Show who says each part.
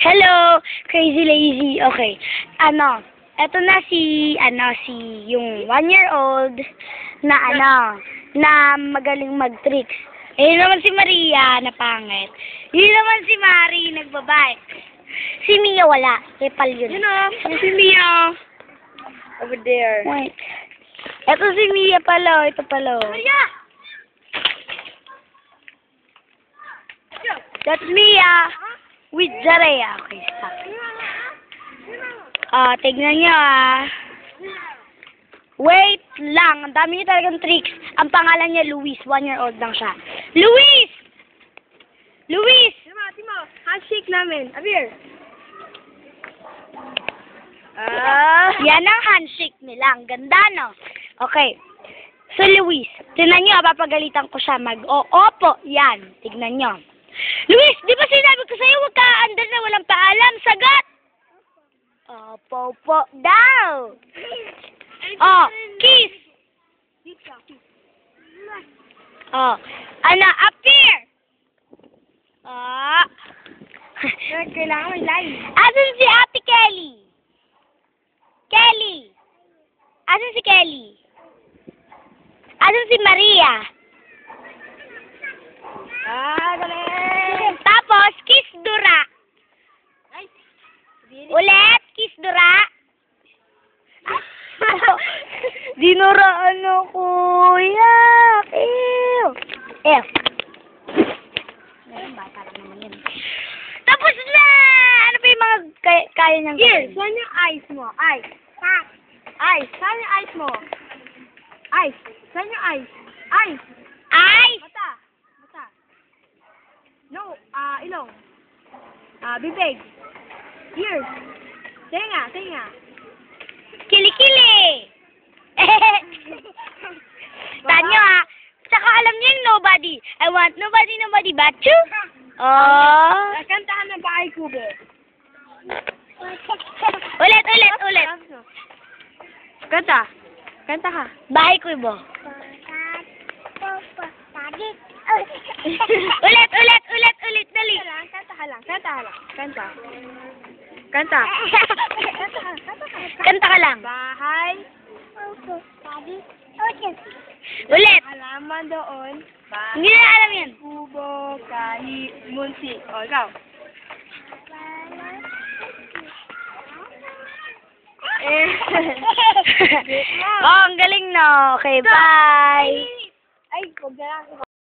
Speaker 1: Hello, Crazy Lazy. Okay. Eto na si yung 1-year-old na na magaling mag-tricks. Yun naman si Maria na pangit. Yun naman si Mari nagbabike. Si Mia wala. Kepal yun.
Speaker 2: Si Mia. Over there.
Speaker 1: Wait. Eto si Mia pala. Ito pala.
Speaker 2: Maria!
Speaker 1: That's Mia. With Zaria. Okay, stop. Tignan nyo Wait lang. Ang dami niya talagang tricks. Ang pangalan niya Luis. 1-year-old lang siya. Luis! Luis!
Speaker 2: Timo, handshake namin. Abir.
Speaker 1: Yan ang handshake nila. Ang ganda, no? Okay. So, Luis, tignan nyo, papagalitan ko siya. Opo. Yan. Tignan nyo. Luis, di ba sinabi ko sa'yo, huwag ka andar na walang paalam. Sagat! Opo daw. Kiss. Appear.
Speaker 2: Kailangan may line.
Speaker 1: Asan si Ate Kelly? Kelly. Asan si Kelly? Asan si Maria?
Speaker 2: Galing.
Speaker 1: Tapos, kiss Dura.
Speaker 2: Ay.
Speaker 1: Ulit, kiss Dura. Dinuraan ako. Yak. Ew. Bata lang naman yun. Tapos na! Ano pa yung mga kaya niyang
Speaker 2: Here,
Speaker 1: gawin?
Speaker 2: saan yung eyes mo? Eyes. Eyes. Saan yung eyes mo? Eyes. Saan yung eyes? Eyes.
Speaker 1: Eyes!
Speaker 2: Mata. No, ilong. Bibig. Ears. Tenga.
Speaker 1: Kilikili! Tanyo Tsaka alam niyo yung nobody. I want nobody but you.
Speaker 2: Kantahan ng bahay kubo.
Speaker 1: Ulit.
Speaker 2: Kanta ka.
Speaker 1: Bahay kubo. Ulit, dali.
Speaker 2: Kanta ka lang. Kanta.
Speaker 1: Kanta ka lang.
Speaker 2: Bahay.
Speaker 1: Ulit.
Speaker 2: Halaman doon.
Speaker 1: Hindi na alam yan.
Speaker 2: Kubo, kahit, munsi. O, ikaw.
Speaker 1: Ang galing no. Okay, bye.
Speaker 2: Ay, huwag na lang.